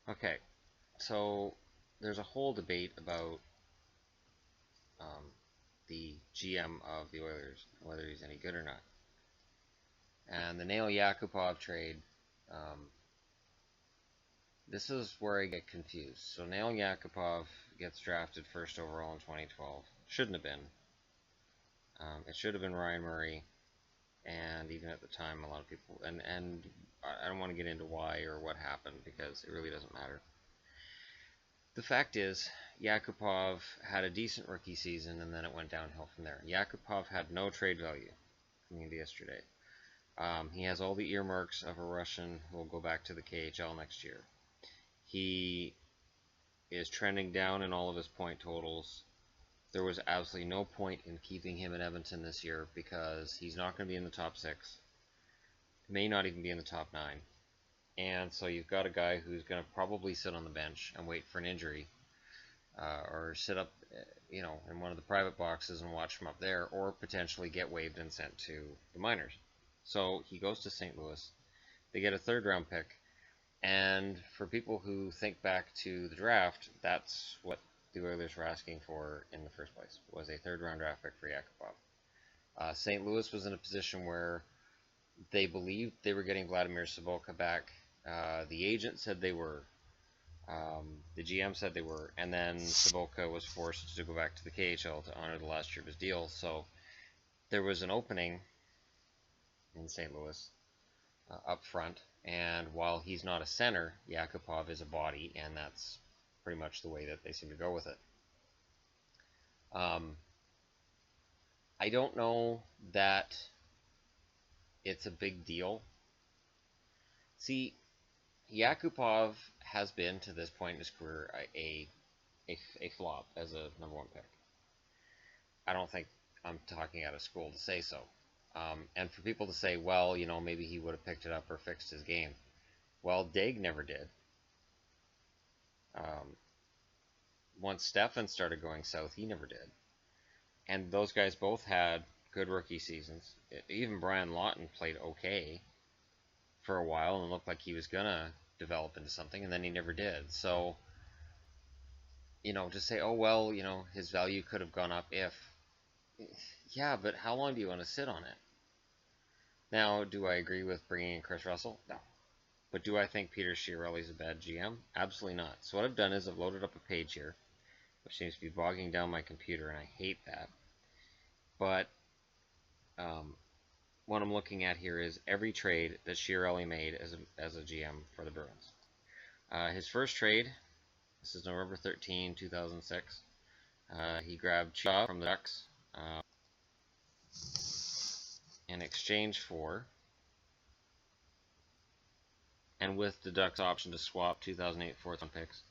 Okay, so there's a whole debate about the GM of the Oilers, whether he's any good or not. And the Nail Yakupov trade, um, this is where I get confused. So Nail Yakupov gets drafted first overall in 2012. Shouldn't have been. It should have been Ryan Murray, and even at the time, a lot of people, and I don't want to get into why or what happened because it really doesn't matter. The fact is, Yakupov had a decent rookie season, and then it went downhill from there. Yakupov had no trade value coming into yesterday. He has all the earmarks of a Russian who will go back to the KHL next year. He is trending down in all of his point totals. There was absolutely no point in keeping him in Edmonton this year because he's not going to be in the top 6. May not even be in the top 9. And so you've got a guy who's going to probably sit on the bench and wait for an injury, or sit up, in one of the private boxes and watch from up there, or potentially get waived and sent to the minors. So he goes to St. Louis. They get a 3rd-round pick, and for people who think back to the draft, that's what the Oilers were asking for in the first place, was a 3rd-round draft pick for Yakupov. St. Louis was in a position where they believed they were getting Vladimir Sobotka back. The agent said they were. The GM said they were, and then Sobotka was forced to go back to the KHL to honor the last year of his deal. So there was an opening in St. Louis up front, and while he's not a center, Yakupov is a body, and that's pretty much the way that they seem to go with it. I don't know that it's a big deal. See, Yakupov has been, to this point in his career, a flop as a number 1 pick. I don't think I'm talking out of school to say so. And for people to say, well, maybe he would have picked it up or fixed his game. Well, Daig never did. Once Stefan started going south, he never did. And those guys both had good rookie seasons. Even Brian Lawton played okay for a while and looked like he was going to develop into something, and then he never did. So, to say, oh, well, his value could have gone up if. Yeah, but how long do you want to sit on it? Now, do I agree with bringing in Chris Russell? No. But do I think Peter Chiarelli is a bad GM? Absolutely not. So what I've done is I've loaded up a page here, which seems to be bogging down my computer, and I hate that. But what I'm looking at here is every trade that Chiarelli made as a GM for the Bruins. His first trade, this is November 13, 2006. He grabbed Chiarelli from the Ducks in exchange for, and with the Ducks' option to swap 2008 4th-round picks.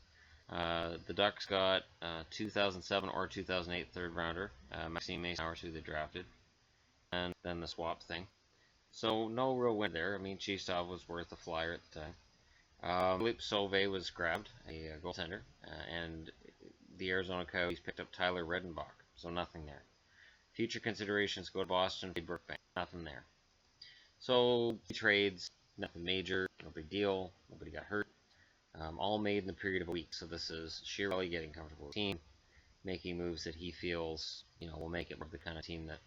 The Ducks got 2007 or 2008 3rd-rounder, Maxime Mason, who they drafted, and then the swap thing. So no real win there. I mean, Chistov was worth a flyer at the time. Philippe Sauvé was grabbed, a goaltender, and the Arizona Coyotes picked up Tyler Redenbach, so nothing there. Future considerations go to Boston, Brookbank, nothing there. So trades, nothing major, no big deal, nobody got hurt. All made in the period of a week. So this is Chiarelli getting comfortable with the team, making moves that he feels, will make it the kind of team that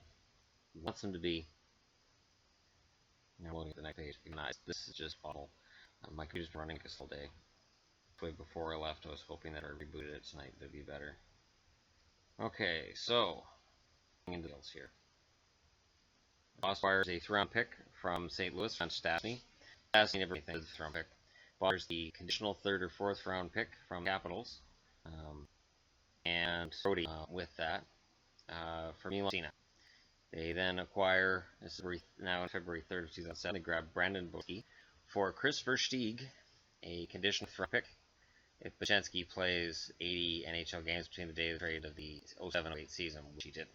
he wants them to be. Now looking at the next page, this is just awful. My computer's been running this whole day. Before I left, I was hoping that I rebooted it tonight, that'd be better. Okay, so into deals here. Boss acquires a 3rd-round pick from St. Louis, from Stastny. Stastny never anything with the 3rd-round pick. Boss the conditional 3rd or 4th-round pick from Capitals, and Brody with that for Milan. They then acquire, this is now on February 3rd of 2007, they grab Brandon Boski for Chris Versteeg, a conditional 3rd pick if Bochenski plays 80 NHL games between the day of the trade of the 07-08 season, which he didn't.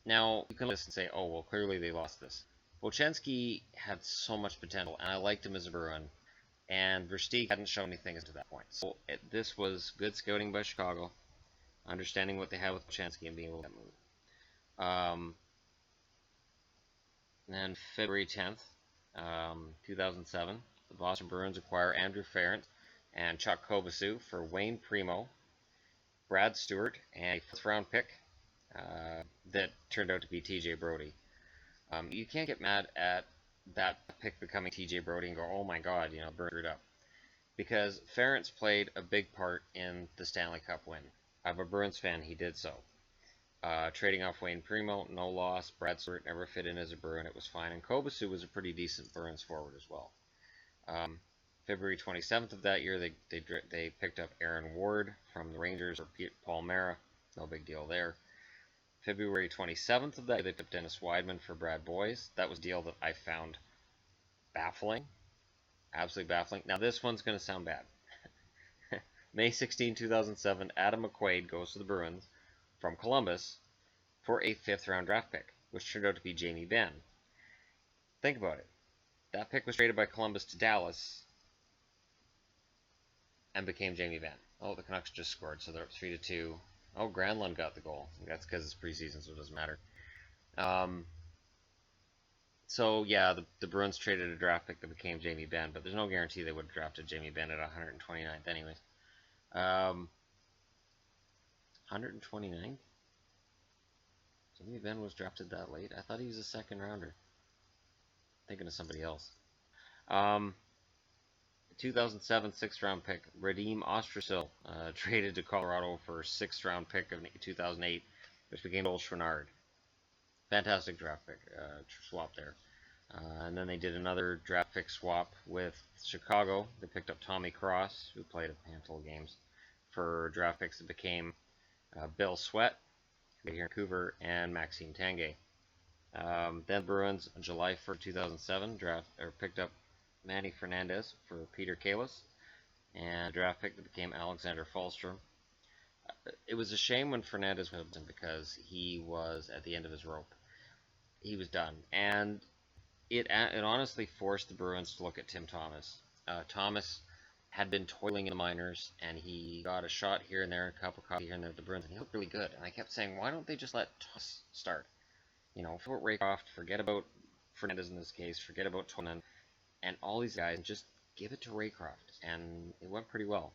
Now, you can listen and say, oh, well, clearly they lost this. Bochenski had so much potential, and I liked him as a Bruin, and Versteeg hadn't shown anything to that point. So this was good scouting by Chicago, understanding what they had with Bochenski and being able to move. Then February 10th, 2007, the Boston Bruins acquire Andrew Ferrant and Chuck Kobasu for Wayne Primo, Brad Stewart, and a 4th round pick that turned out to be TJ Brody. You can't get mad at that pick becoming TJ Brody and go, oh my god, Bruins screwed up. Because Ferentz played a big part in the Stanley Cup win. I'm a Bruins fan, he did so. Trading off Wayne Primo, no loss. Brad Stewart never fit in as a Bruin, it was fine. And Kobasu was a pretty decent Bruins forward as well. February 27th of that year, they picked up Aaron Ward from the Rangers, or Paul Mara, no big deal there. February 27th of that year, they picked up Dennis Wideman for Brad Boyes. That was a deal that I found baffling, absolutely baffling. Now this one's going to sound bad. May 16, 2007, Adam McQuaid goes to the Bruins from Columbus for a 5th round draft pick, which turned out to be Jamie Benn. Think about it. That pick was traded by Columbus to Dallas and became Jamie Benn. Oh, the Canucks just scored, so they're up 3-2. Oh, Granlund got the goal. That's because it's preseason, so it doesn't matter. So, yeah, the Bruins traded a draft pick that became Jamie Benn, but there's no guarantee they would have drafted Jamie Benn at 129th anyways. 129th? Jamie Benn was drafted that late? I thought he was a 2nd rounder. Thinking of somebody else. 2007 6th round pick, Radim Ostrasil, traded to Colorado for a 6th round pick of 2008, which became Joel Chouinard. Fantastic draft pick swap there. And then they did another draft pick swap with Chicago. They picked up Tommy Cross, who played a handful of games, for draft picks that became Bill Sweat, here in Vancouver, and Maxime Tanguay. Then Bruins on July 1st, 2007 picked up Manny Fernandez for Peter Kalis, and a draft pick that became Alexander Falstrom. It was a shame when Fernandez went because he was at the end of his rope. He was done, and it honestly forced the Bruins to look at Tim Thomas. Thomas had been toiling in the minors, and he got a shot here and there, a cup of coffee here and there at the Bruins, and he looked really good. And I kept saying, why don't they just let Thomas start? Forget about Raycroft, forget about Fernandez in this case, forget about Toinen, and all these guys, and just give it to Raycroft. And it went pretty well.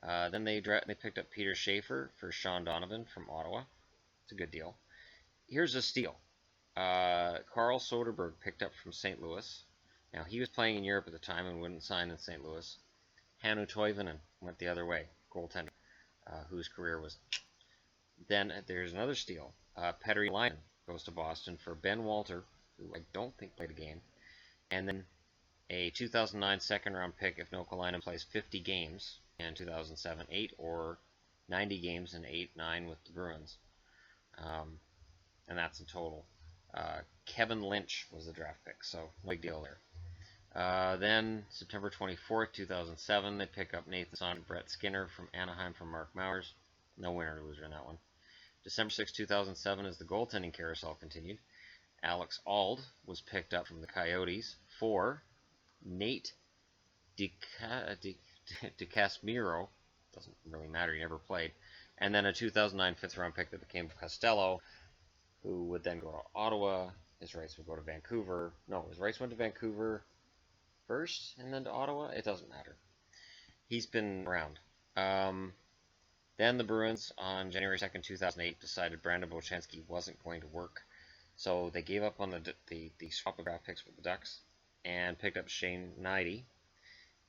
Then they picked up Peter Schaefer for Sean Donovan from Ottawa. It's a good deal. Here's a steal. Carl Soderberg picked up from St. Louis. Now, he was playing in Europe at the time and wouldn't sign in St. Louis. Hannu Toivonen went the other way, goaltender, whose career was... Then there's another steal. Petteri Laine goes to Boston for Ben Walter, who I don't think played a game. And then a 2009 2nd round pick if Nokalainen plays 50 games in 2007-8 or 90 games in 8-9 with the Bruins. And that's in total. Kevin Lynch was the draft pick, so no big deal there. Then September 24th, 2007, they pick up Nathan Son and Brett Skinner from Anaheim from Mark Mowers. No winner or loser in that one. December 6, 2007, as the goaltending carousel continued, Alex Auld was picked up from the Coyotes for Nate DeCasmiro. Doesn't really matter, he never played. And then a 2009 5th round pick that became Costello, who would then go to Ottawa. His rights would go to Vancouver. No, his rights went to Vancouver first and then to Ottawa. It doesn't matter. He's been around. Then the Bruins, on January 2nd, 2008, decided Brandon Bochenski wasn't going to work. So they gave up on the swap of draft picks with the Ducks and picked up Shane Knighty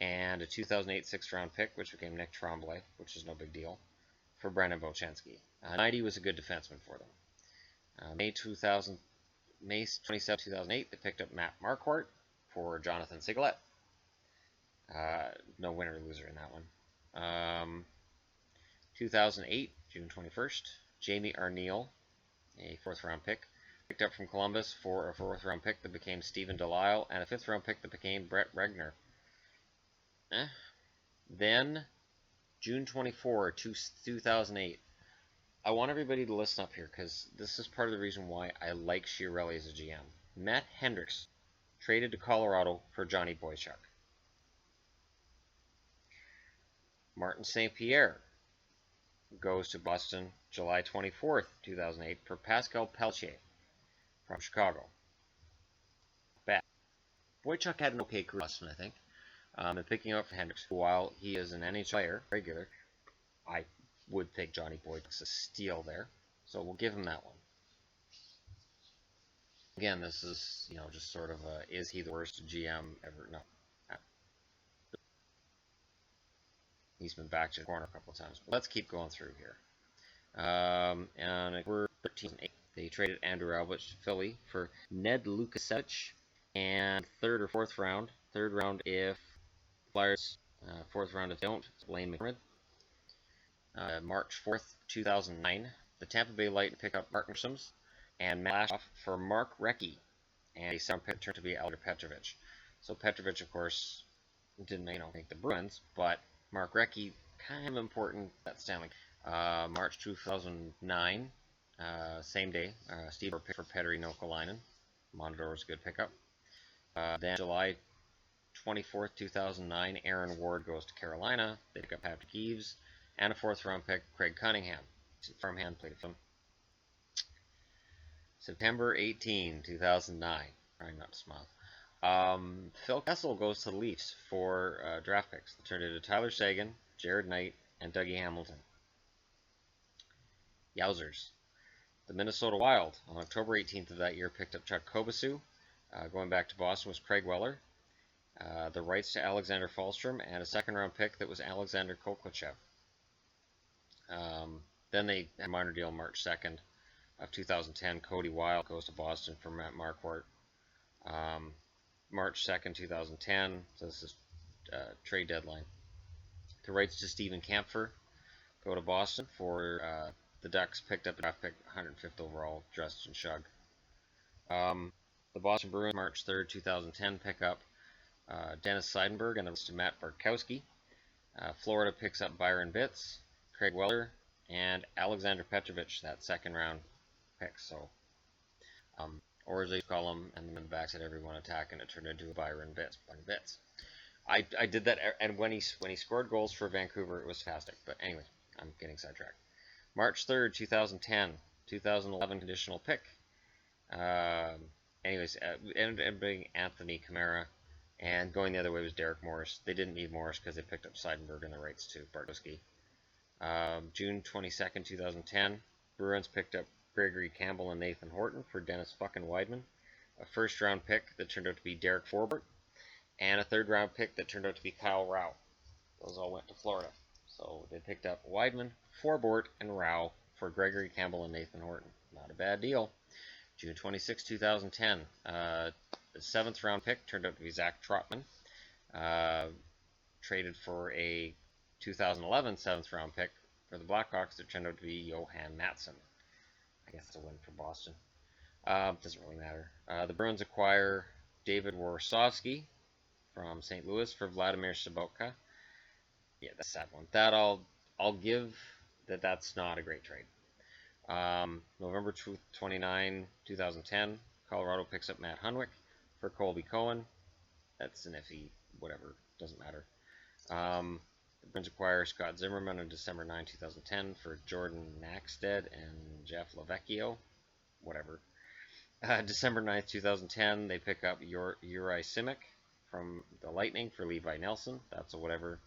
and a 2008 6th round pick, which became Nick Tremblay, which is no big deal, for Brandon Bochenski. Knighty was a good defenseman for them. May 27, 2008, they picked up Matt Marquardt for Jonathan Sigalet. No winner or loser in that one. 2008, June 21st, Jamie Arneal, a 4th round pick, picked up from Columbus for a 4th round pick that became Stephen Delisle and a 5th round pick that became Brett Regner. Then, June 24, 2008, I want everybody to listen up here because this is part of the reason why I like Chiarelli as a GM. Matt Hendricks traded to Colorado for Johnny Boychuk. Martin St. Pierre goes to Boston July 24th, 2008 for Pascal Pelletier from Chicago. Bad. Boychuk had an okay career in Boston, I think. And picking up for Hendricks, while he is an NHL player, regular, I would pick Johnny Boyd as a steal there. So we'll give him that one. Again, this is, just sort of is he the worst GM ever? No. He's been back to the corner a couple of times. But let's keep going through here. And we're 13-8. They traded Andrew Albert to Philly for Ned Lukasevich and third or fourth round. Third round if Flyers, fourth round if they don't. It's Blaine McDermott. March 4th, 2009, the Tampa Bay Lightning pick up Mark Sims and Matt Lashoff for Mark Recchi, and a second pick turned to be Alexander Petrovich. So Petrovich, of course, didn't make the Bruins, but Mark Recchi kind of important that Stanley. March 2009, same day, Steve picked for Petteri Nokalainen. Monador was a good pickup. Then July 24th, 2009, Aaron Ward goes to Carolina. They pick up Patrick Eaves and a fourth round pick, Craig Cunningham. Farmhand played for them. September 18, 2009. Trying not to smile. Phil Kessel goes to the Leafs for draft picks. They turned into Tyler Seguin, Jared Knight, and Dougie Hamilton. Yowzers. The Minnesota Wild, on October 18th of that year, picked up Chuck Kobasu. Going back to Boston was Craig Weller. The rights to Alexander Falstrom, and a second-round pick that was Alexander Koklachev. Then they had a minor deal March 2nd of 2010. Cody Wild goes to Boston for Matt Marquardt. March 2nd, 2010, so this is trade deadline. The rights to Steven Kampfer go to Boston for the Ducks picked up a draft pick, 105th overall, Justin Shugg. The Boston Bruins, March 3rd, 2010, pick up Dennis Seidenberg and the rights to Matt Bartkowski. Florida picks up Byron Bitts, Craig Weller, and Alexander Petrovich, that second round pick. So, or as they call him, and then the backs at everyone attack, and it turned into a Byron Bitts. I did that, and when he scored goals for Vancouver, it was fantastic. But anyway, I'm getting sidetracked. March 3rd, 2010, 2011 conditional pick. Anyways, ended up being Anthony Camara, and going the other way was Derek Morris. They didn't need Morris because they picked up Seidenberg and the rights to Bartkowski. June 22nd, 2010, Bruins picked up Gregory Campbell and Nathan Horton for Dennis fucking Weidman, a first-round pick that turned out to be Derek Forbort, and a third-round pick that turned out to be Kyle Rao. Those all went to Florida. So they picked up Weidman, Forbort, and Rao for Gregory Campbell and Nathan Horton. Not a bad deal. June 26, 2010, the seventh-round pick turned out to be Zach Trotman, traded for a 2011 seventh-round pick for the Blackhawks that turned out to be Johan Matson. I guess it's a win for Boston. Doesn't really matter. The Bruins acquire David Warsawski from St. Louis for Vladimir Sobotka. Yeah, that's a sad one. That I'll give that's not a great trade. November 29, 2010, Colorado picks up Matt Hunwick for Colby Cohen. That's an iffy, whatever, doesn't matter. The Bruins acquire Scott Zimmerman on December 9, 2010 for Jordan Nackstead and Jeff Lavecchio, whatever. December 9th, 2010, they pick up Uri Simic from the Lightning for Levi Nelson. That's a whatever.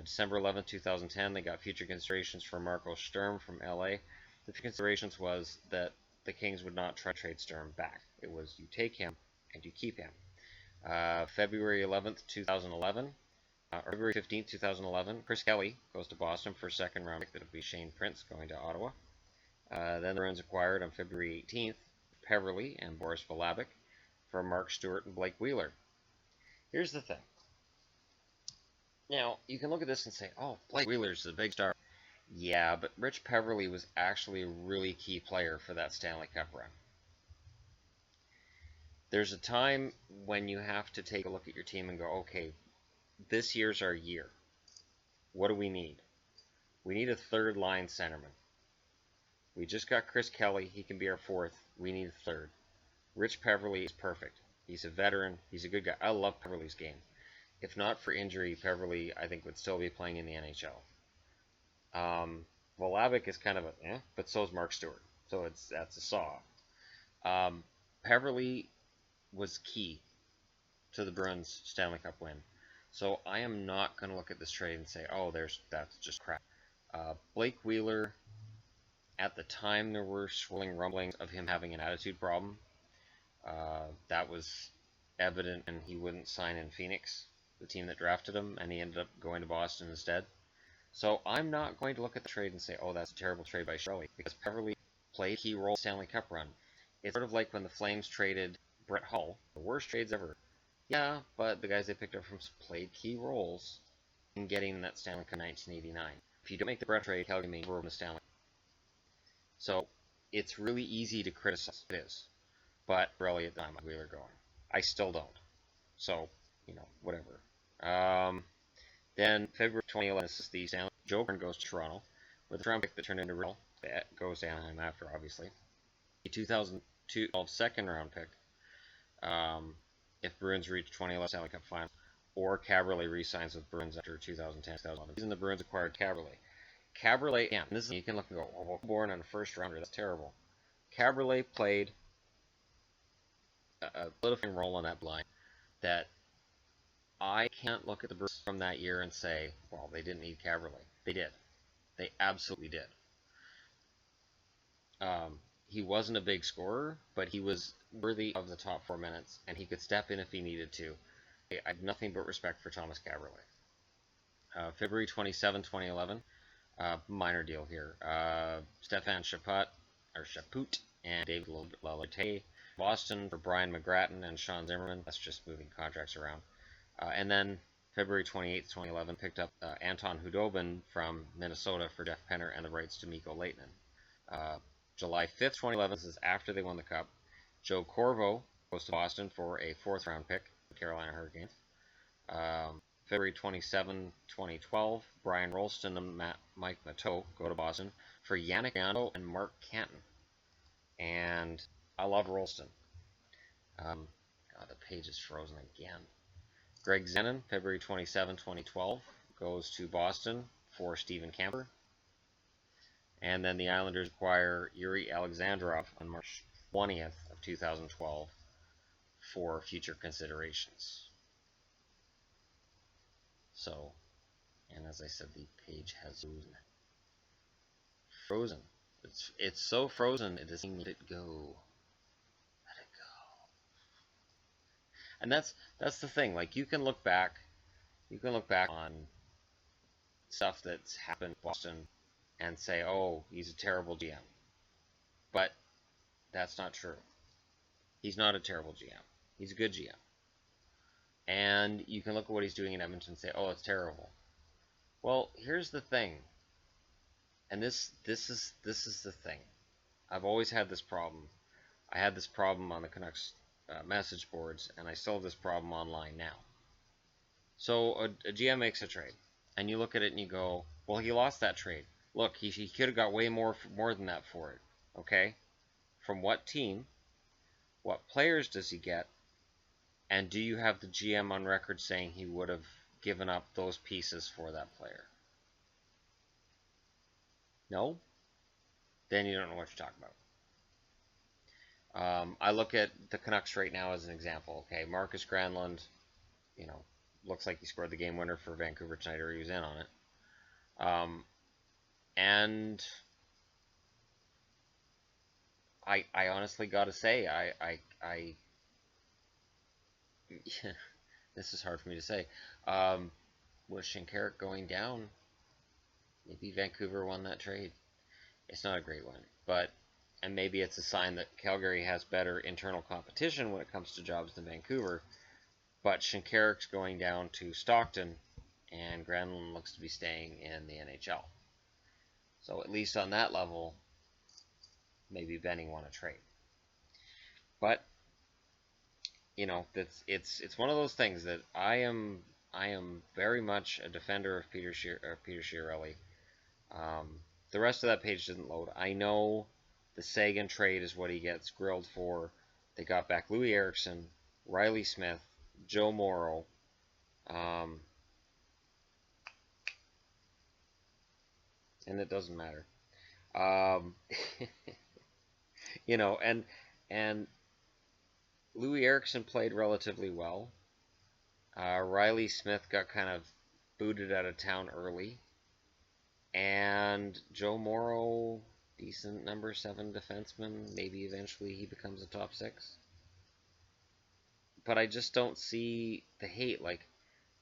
December 11th, 2010, they got future considerations for Marco Sturm from LA. The considerations was that the Kings would not try to trade Sturm back. It was you take him and you keep him. February 11th, 2011, or February 15th, 2011, Chris Kelly goes to Boston for a second round pick that would be Shane Prince going to Ottawa. Then the Bruins acquired on February 18th Peverly and Boris Valabic for Mark Stewart and Blake Wheeler. Here's the thing. Now, you can look at this and say, oh, Blake Wheeler's the big star. Yeah, but Rich Peverly was actually a really key player for that Stanley Cup run. There's a time when you have to take a look at your team and go, okay, this year's our year. What do we need? We need a third line centerman. We just got Chris Kelly. He can be our fourth. We need a third. Rich Peverly is perfect. He's a veteran. He's a good guy. I love Peverly's game. If not for injury, Peverly, I think, would still be playing in the NHL. Valabic is kind of a but so is Mark Stewart. So that's a saw. Peverly was key to the Bruins Stanley Cup win. So I am not going to look at this trade and say, oh, that's just crap. Blake Wheeler, at the time there were swirling rumblings of him having an attitude problem. That was evident when he wouldn't sign in Phoenix, the team that drafted him, and he ended up going to Boston instead. So I'm not going to look at the trade and say, oh, that's a terrible trade by Chiarelli, because Peverley played a key role in the Stanley Cup run. It's sort of like when the Flames traded Brett Hull, the worst trades ever. Yeah, but the guys they picked up from played key roles in getting that Stanley Cup in 1989. If you don't make the Brett trade, Calgary may win the Stanley Cup. So it's really easy to criticize. It is. But really, at the time, Wheeler going. I still don't. So, whatever. Then February 2011, this is the Stanley. Joe Byrne goes to Toronto, with the round pick that turned into real. That goes to Anaheim after, obviously. A 2012 second round pick. If Bruins reach 2011 Stanley Cup final, or Chiarelli re-signs with Bruins after 2010-2011. Reason the Bruins acquired Chiarelli. Chiarelli, yeah, this is, you can look and go, oh, well, born on a first rounder, that's terrible. Chiarelli played a solidifying role on that line that I can't look at the Bruins from that year and say, well, they didn't need Chiarelli. They did. They absolutely did. He wasn't a big scorer, but he was worthy of the top 4 minutes, and he could step in if he needed to. I have nothing but respect for Thomas Chiarelli. February 27, 2011, minor deal here. Stefan Chaput and David Lalite. Boston for Brian McGrattan and Sean Zimmerman. That's just moving contracts around. And then February 28, 2011, picked up Anton Hudobin from Minnesota for Jeff Penner and the rights to Mikko Lehtinen. July 5th, 2011, this is after they won the Cup. Joe Corvo goes to Boston for a 4th round pick, the Carolina Hurricanes. February 27, 2012, Brian Rolston and Mike Matteau go to Boston for Yannick Yando and Mark Canton. And I love Rolston. God, the page is frozen again. Greg Zenon, February 27, 2012, goes to Boston for Steven Camper. And then the Islanders acquire Yuri Alexandrov on March 20th of 2012 for future considerations. So, and as I said, the page has frozen. It's so frozen, it doesn't let it go. Let it go. And that's the thing. Like, you can look back on stuff that's happened in Boston and say, oh, he's a terrible GM. But that's not true. He's not a terrible GM. He's a good GM. And you can look at what he's doing in Edmonton and say, oh, it's terrible. Well, here's the thing. And this is the thing. I've always had this problem. I had this problem on the Canucks message boards, and I still have this problem online now. So a GM makes a trade, and you look at it and you go, well, he lost that trade. Look, he could have got way more than that for it. Okay? From what team? What players does he get? And do you have the GM on record saying he would have given up those pieces for that player? No? Then you don't know what you're talking about. I look at the Canucks right now as an example. Okay, Marcus Granlund, looks like he scored the game winner for Vancouver tonight, or he was in on it. And I honestly got to say, I this is hard for me to say. With Shinkaruk going down, maybe Vancouver won that trade. It's not a great one, and maybe it's a sign that Calgary has better internal competition when it comes to jobs than Vancouver. But Shinkaruk's going down to Stockton, and Granlund looks to be staying in the NHL. So at least on that level, maybe Benning won a trade. But it's one of those things that I am very much a defender of Peter Chiarelli. The rest of that page doesn't load. I know the Sagan trade is what he gets grilled for. They got back Louis Eriksson, Riley Smith, Joe Morrow. And it doesn't matter. And Louis Eriksson played relatively well. Riley Smith got kind of booted out of town early. And Joe Morrow, decent number 7 defenseman. Maybe eventually he becomes a top 6. But I just don't see the hate. Like,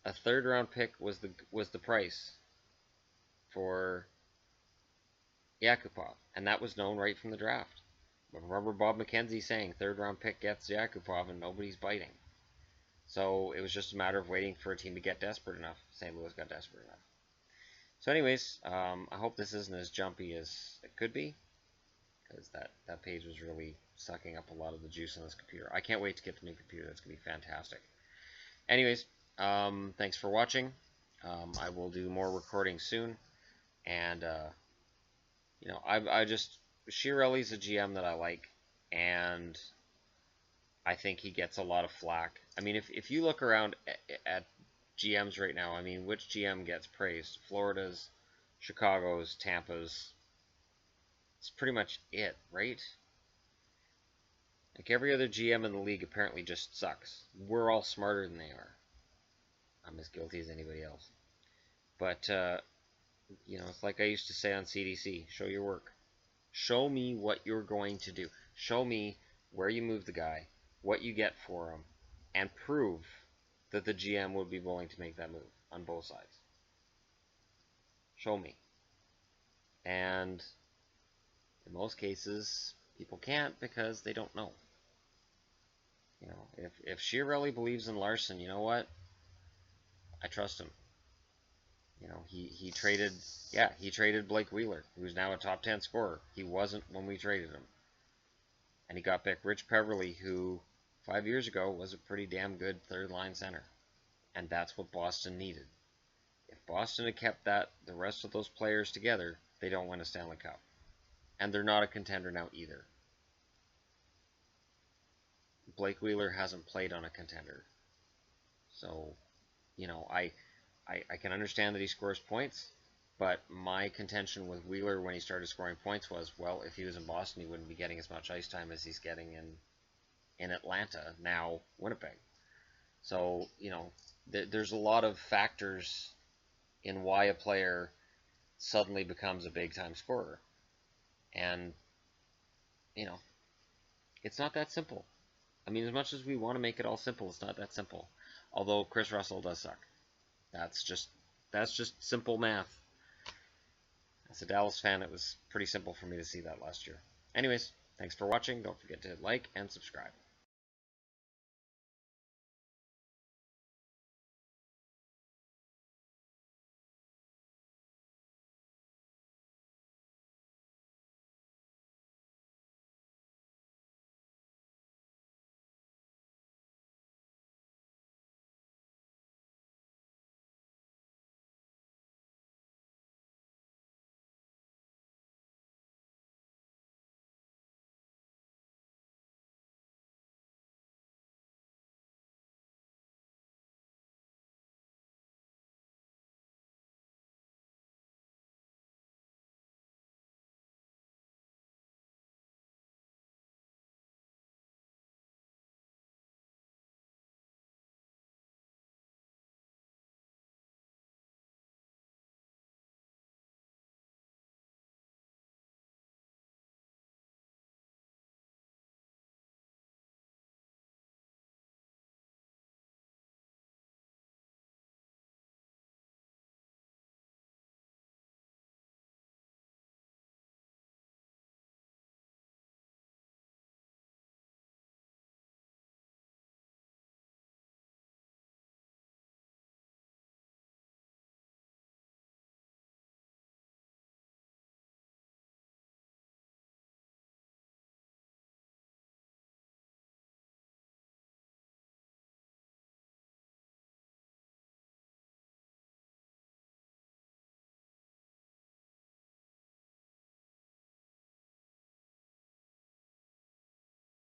a 3rd round pick was the price for Yakupov, and that was known right from the draft. But remember Bob McKenzie saying 3rd round pick gets Yakupov and nobody's biting. So it was just a matter of waiting for a team to get desperate enough. St. Louis got desperate enough. So anyways, I hope this isn't as jumpy as it could be, because that page was really sucking up a lot of the juice on this computer. I can't wait to get the new computer. That's going to be fantastic. Anyways, thanks for watching. I will do more recording soon. And, you know, I just, Chiarelli's a GM that I like, and I think he gets a lot of flack. I mean, if you look around at GMs right now, I mean, which GM gets praised? Florida's, Chicago's, Tampa's. It's pretty much it, right? Like, every other GM in the league apparently just sucks. We're all smarter than they are. I'm as guilty as anybody else. But, you know, it's like I used to say on CDC, show your work. Show me what you're going to do. Show me where you move the guy, what you get for him, and prove that the GM would be willing to make that move on both sides. Show me. And in most cases, people can't because they don't know. You know, if Chiarelli believes in Larson, you know what? I trust him. You know, he traded Blake Wheeler, who's now a top 10 scorer. He wasn't when we traded him. And he got back Rich Peverly, who 5 years ago was a pretty damn good 3rd line center. And that's what Boston needed. If Boston had kept the rest of those players together, they don't win a Stanley Cup. And they're not a contender now either. Blake Wheeler hasn't played on a contender. So, you know, I can understand that he scores points, but my contention with Wheeler when he started scoring points was, well, if he was in Boston, he wouldn't be getting as much ice time as he's getting in Atlanta, now Winnipeg. So, you know, there's a lot of factors in why a player suddenly becomes a big-time scorer. And, you know, it's not that simple. I mean, as much as we want to make it all simple, it's not that simple. Although Chris Russell does suck. That's just simple math. As a Dallas fan, it was pretty simple for me to see that last year. Anyways, thanks for watching. Don't forget to like and subscribe.